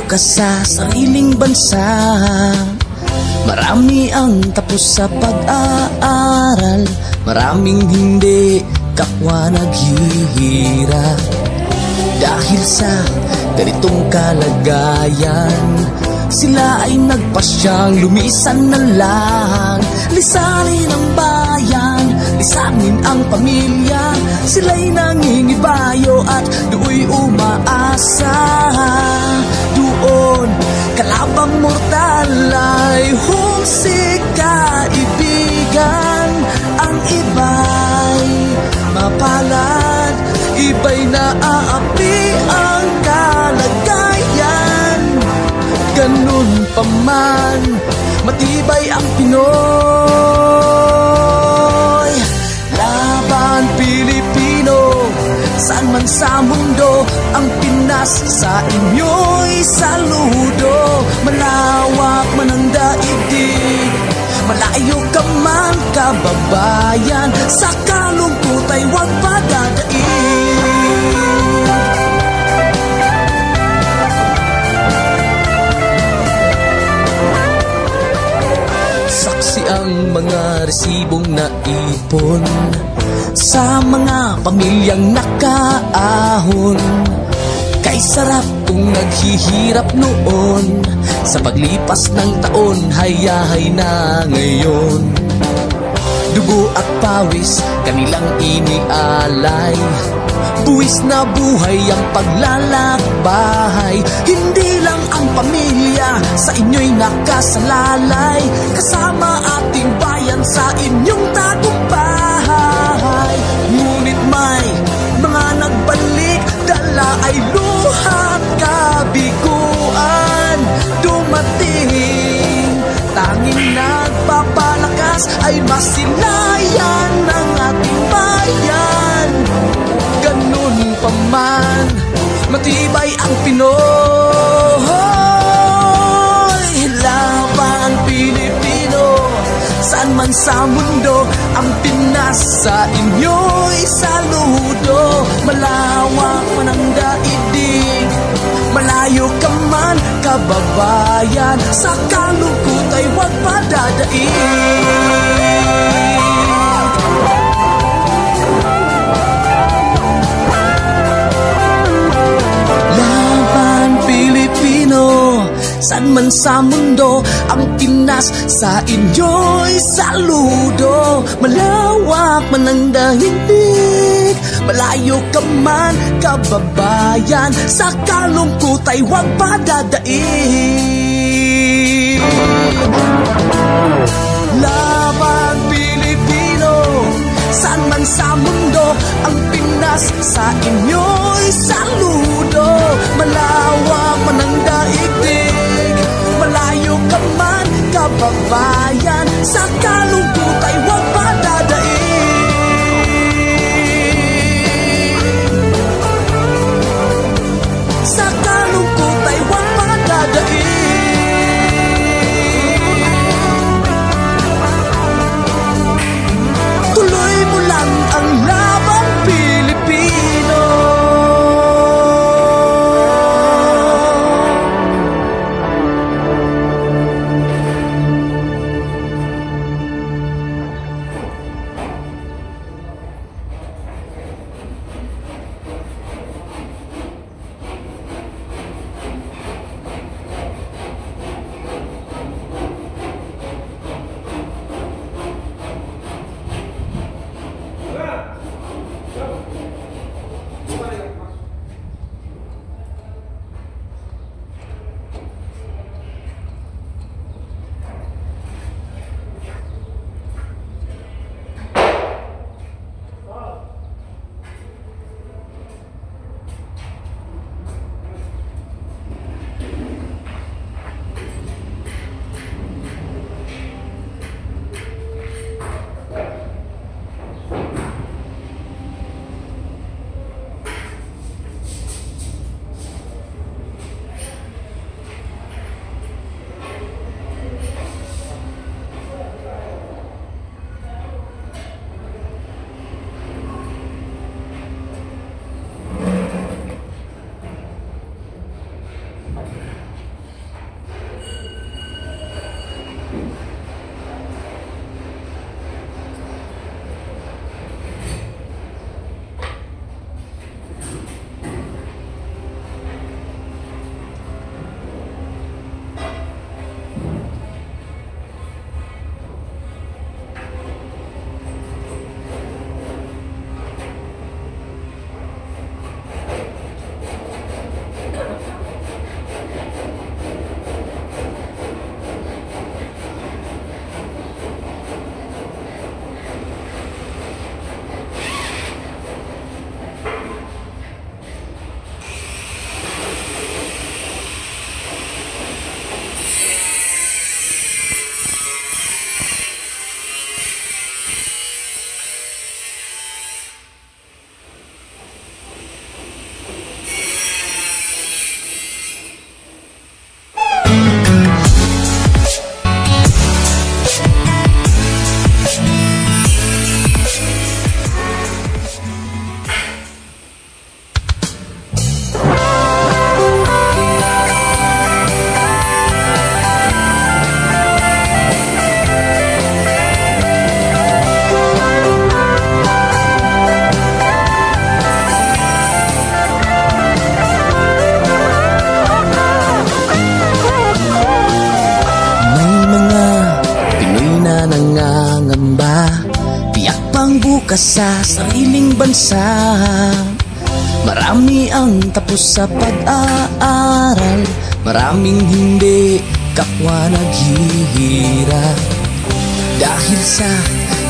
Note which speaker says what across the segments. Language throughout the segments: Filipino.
Speaker 1: ka sa sariling bansa. Marami ang tapos sa pag-aaral, maraming hindi kapwa naghihirap. Dahil sa ganitong kalagayan, sila ay nagpasyang lumisan na lang. Lisanin ang bayan, lisanin ang pamilya. Sila'y nangingibayo at do'y umaasa. Doon, kalabang mortal ay humsik kaibigan. Ang iba'y mapalad, iba'y naaapi ang kalagayan. Ganun pa man, matibay ang Pinoy. Laban Pilipino, saan man sa mundo, ang Pinas sa inyo'y saludo. Malawak man ang daigdig, malayo ka man kababayan, sa kalungkot ay huwag padadaig. Saksi ang mga resibong naipon sa mga pamilyang nakaahon. Kay sarap kung naghihirap noon, sa paglipas ng taon, hayahay na ngayon. Dugo at pawis, kanilang inialay, buwis na buhay ang paglalakbay. Hindi lang ang pamilya sa inyo'y nakasalalay, kasama ating bayan sa inyong tagumpay. Ngunit may mga nagbalik, dala ay luhat kabiguan. Dumating, tanging nagpapalakas ay masilayan ng ating bayan. Ganun pa man, matibay ang Pinoy. Laban Pilipino, saan man sa mundo, ang Pinas sa inyo'y saludo. Malawak man ang daigdig, malayo ka man kababayan, sa kalungkot ay huwag padadaig. Laban Pilipino, saan man sa mundo, ang Pinas sa inyo'y saludo. Malawak man ang daigdig, malayo ka man kababayan, sa kalungkot ay huwag padadaig. Laban Pilipino, saan man sa mundo, ang Pinas sa inyo'y saludo. Malawak man ang daigdig, malayo ka man kababayan, sa kalungkot ay huwag padadaig. Sa kalungkot ay huwag padadaig. Tuloy mo lang ang laban Pilipino. bukas sa sariling bansa. Marami ang tapos sa pag-aaral, maraming hindi kapwa naghihirap. Dahil sa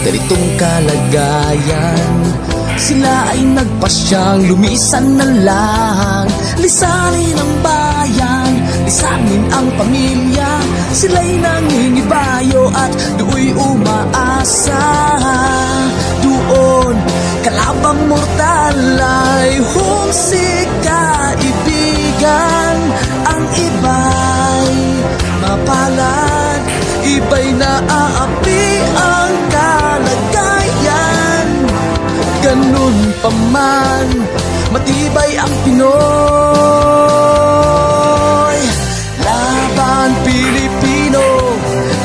Speaker 1: ganitong kalagayan, sila ay nagpasyang lumisan na lang. Lisanin ang bayan, lisanin ang pamilya. Sila'y nangingibayo at do'y umaasa. Doon, kalabang mortal ay humsik kaibigan. Ang iba'y mapalad, iba'y naaapi ang kalagayan. Ganun pa man, matibay ang Pinoy. Laban Pilipino,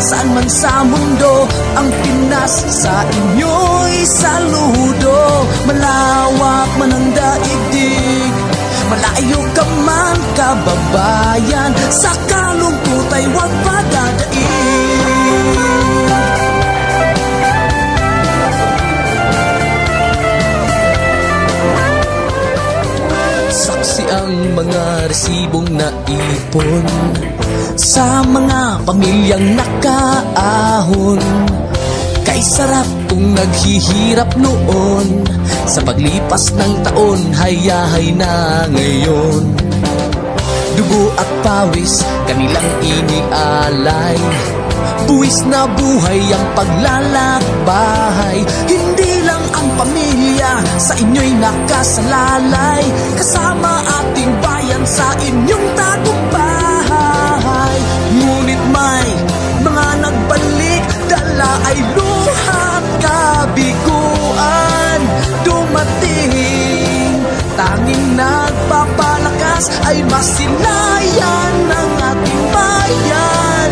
Speaker 1: saan man sa mundo, ang Pinas sa inyo'y saludo. Malawak man ang daigdig, malayo ka man kababayan, sa kalungkot ay huwag padadaig. Saksi ang mga resibong naipon sa mga pamilyang nakaahon. Kay sarap kung naghihirap noon, sa paglipas ng taon, hayahay na ngayon. Dugo at pawis, kanilang inialay, buwis na buhay ang paglalakbay. Hindi lang ang pamilya sa inyo'y nakasalalay, kasama ating bayan sa inyong tagumpay. Ngunit may mga nagbalik, dala ay luhat kabiguan. Dumating, tanging nagpapalakas ay masilayan ng ating bayan.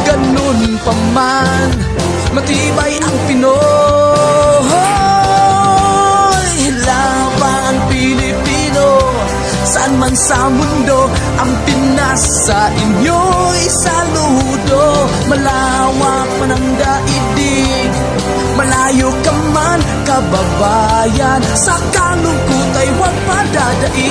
Speaker 1: Ganun pa man, matibay ang Pinoy. Laban Pilipino, saan man sa mundo, ang Pinas sa inyo'y saludo. Malawak man ang daigdig, malayo ka man kababayan, sa kalungkot ay huwag padadaig.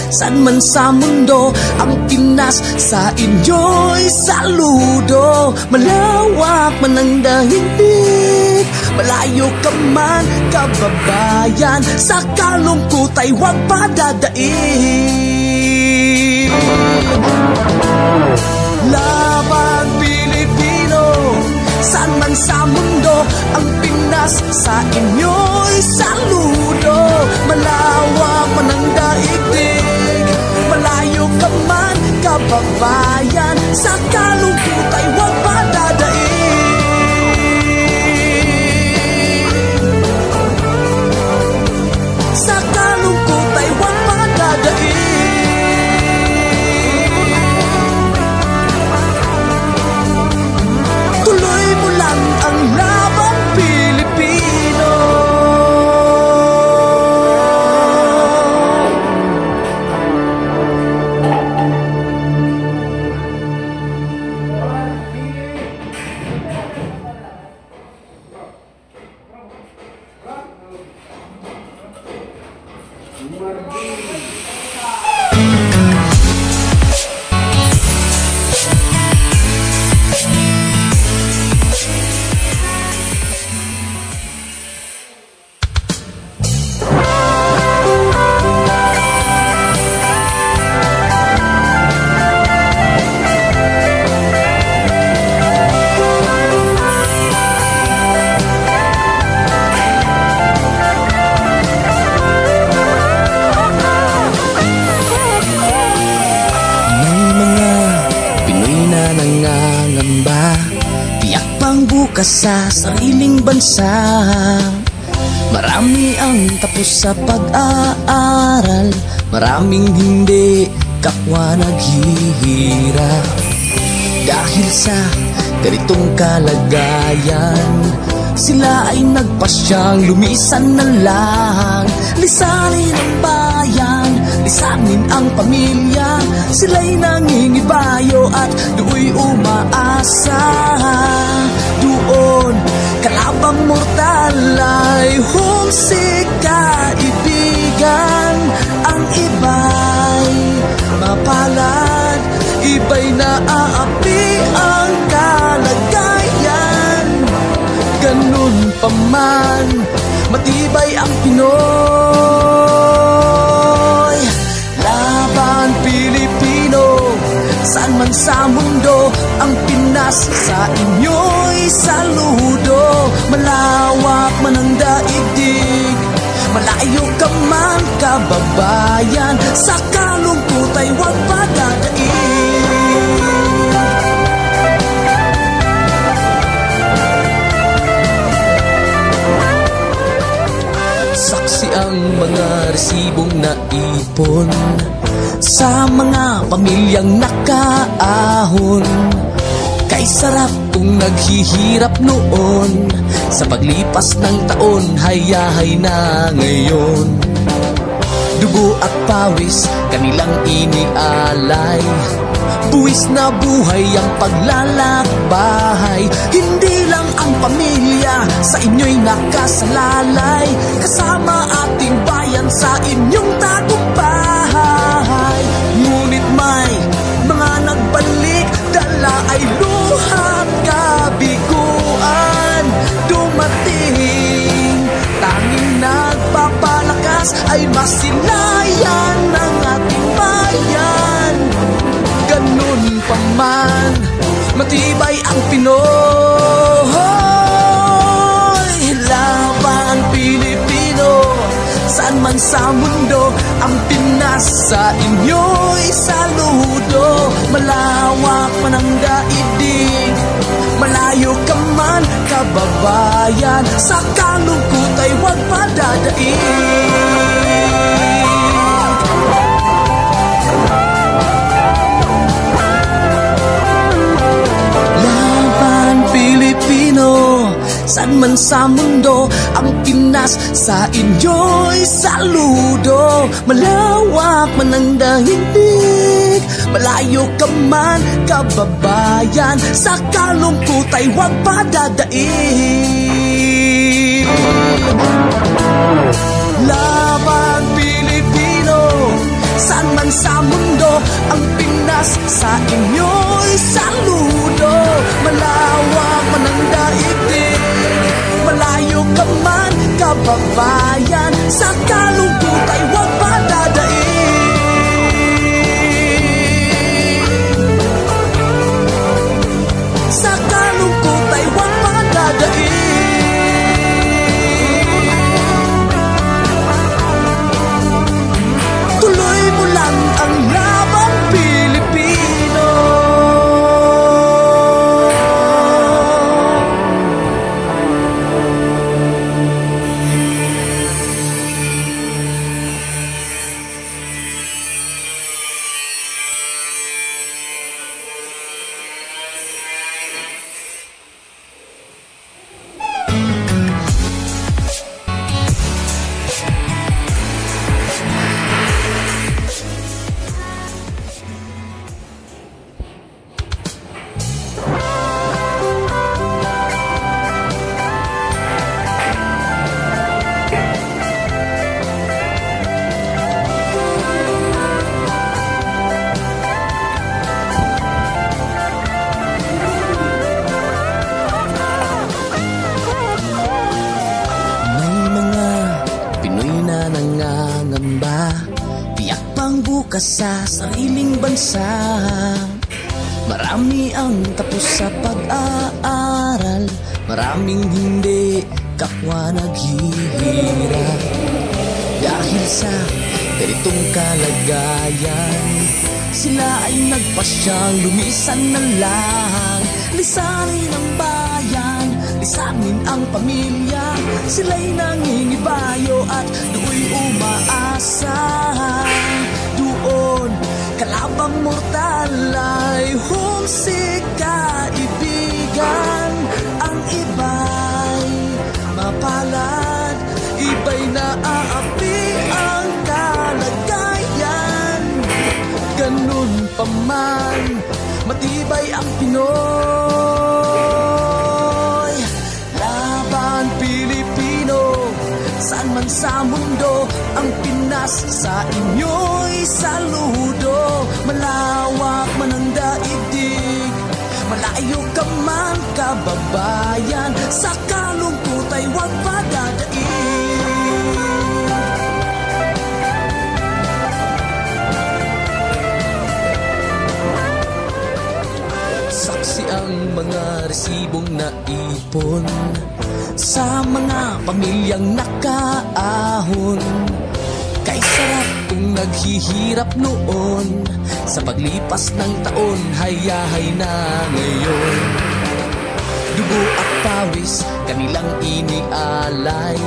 Speaker 1: Saan man sa mundo, ang Pinas sa inyo'y saludo. Malawak man ang daigdig, malayo ka man kababayan, sa kalungkot ay huwag padadaig. Laban Pilipino, saan man sa mundo, ang Pinas sa inyo'y saludo. Malawak man ang daigdig, malayo ka man kababayan, sa kalungkot ay huwag padadaig. Sa kalungkot ay huwag padadaig. Tuloy mo lang ang laban Pilipino. Sa sariling bansa, marami ang tapos sa pag-aaral, maraming hindi kapwa naghihirap. Dahil sa ganitong kalagayan, sila ay nagpasyang lumisan na lang. Lisanin ang bayan, lisanin ang pamilya. Sila'y nangingibayo at do'y umaasa. Doon, kalabang mortal ay humsik kaibigan. Ang iba'y mapalad, iba'y naaapi ang kalagayan. Ganun pa man, matibay ang Pinoy. Laban Pilipino, saan man sa mundo, ang Pinas sa inyo'y saludo. Malawak man ang daigdig, malayo ka man kababayan, sa kalungkot ay huwag padadaig. Saksi ang mga resibong naipon sa mga pamilyang nakaahon. Kay sarap kung naghihirap noon, sa paglipas ng taon, hayahay na ngayon. Dugo at pawis, kanilang inialay, buwis na buhay ang paglalakbay. Hindi lang ang pamilya sa inyo'y nakasalalay, kasama ating bayan sa inyong tagumpay. Ngunit may mga nagbalik, dala ay luhat kabiguan. Dumating, tanging nagpapalakas ay masilayan ng ating bayan. Ganun pa man, matibay ang Pinoy. Laban Pilipino, saan man sa mundo, ang Pinas sa inyo'y saludo. Malawak man ang daigdig, malayo ka man kababayan, sa kalungkot ay huwag padadaig. Pilipino, saan man sa mundo, ang Pinas sa inyo'y saludo. Malawak man ang daigdig, malayo ka man kababayan, sa kalungkot ay huwag padadaig. Laban Pilipino, saan man sa mundo, ang Pinas sa inyo'y saludo. Malawak man ang daigdig, malayo ka man kababayan, sa kalungkot ay huwag padadaig. Sa kalungkot ay huwag padadaig. Tuloy mo lang ang laban Pilipino. Sa sariling bansa, marami ang tapos sa pag-aaral, maraming hindi kapwa naghihirap. Dahil sa ganitong kalagayan, sila ay nagpasyang lumisan na lang. Lisanin ang bayan, lisanin ang pamilya, sila'y nangingibayo at do'y umaasa. Doon, kalabang mortal ay humsik kaibigan. Ang iba'y mapalad, iba'y naaapi ang kalagayan. matibay ang Pinoy. Laban Pilipino, saan man sa mundo, ang Pinas sa inyo'y saludo. Malawak man ang daigdig, malayo ka man kababayan, sa kalungkot ay huwag padadaig. Saksi ang mga resibong naipon sa mga pamilyang nakaahon. Kay sarap kung naghihirap noon, sa paglipas ng taon, hayahay na ngayon. Dugo at pawis, kanilang inialay,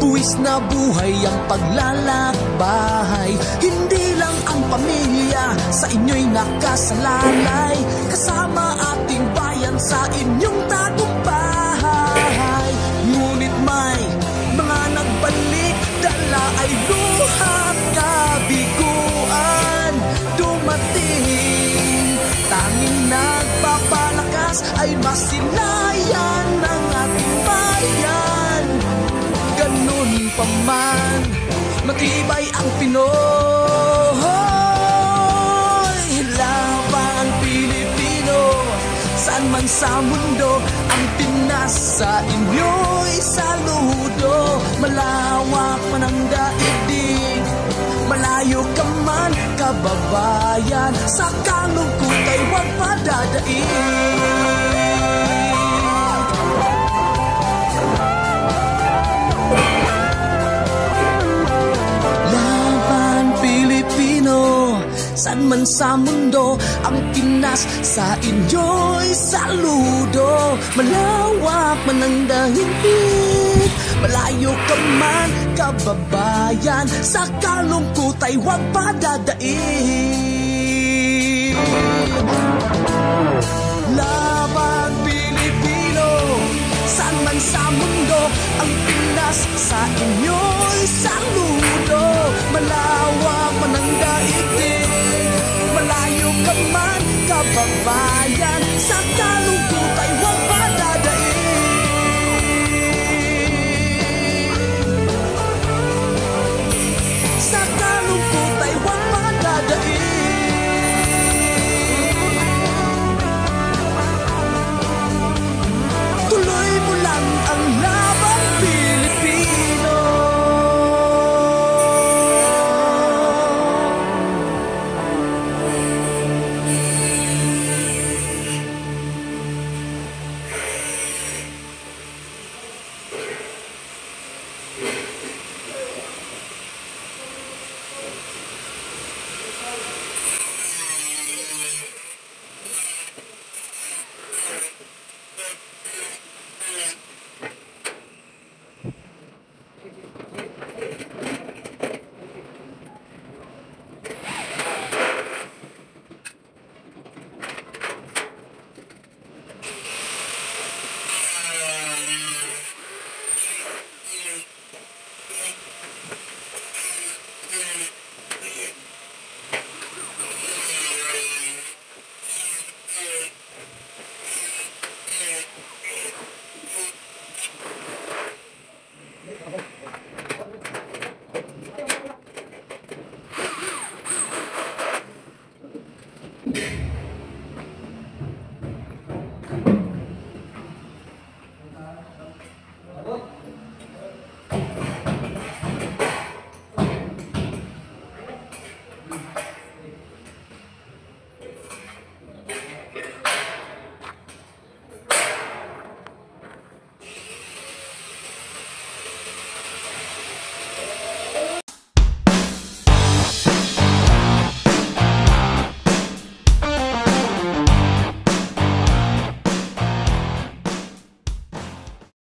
Speaker 1: buwis na buhay ang paglalakbay. Hindi lang ang pamilya sa inyo'y nakasalalay, kasama ating bayan sa inyong tagumpay. Ngunit may mga nagbalik, dala ay luhat kabiguan. Dumating, tanging nagpapalakas ay masilayan ng ating bayan. Ganun pa man, matibay ang Pinoy. Laban Pilipino, saan man sa mundo, ang Pinas sa inyo'y saludo. Malawak man ang daigdig, malayo ka man kababayan, sa kalungkot ay huwag padadaig. Saan man sa mundo, ang Pinas sa inyo'y saludo. Malawak man ang daigdig, malayo ka man kababayan, sa kalungkot ay huwag padadaig. Laban Pilipino, saan man sa mundo, ang Pinas sa inyo'y saludo. Malawak man ang daigdig, malayo ka man kababayan, sa kalungkot ay huwag padadaig. Sa kalungkot ay huwag padadaig. Tuloy mo lang ang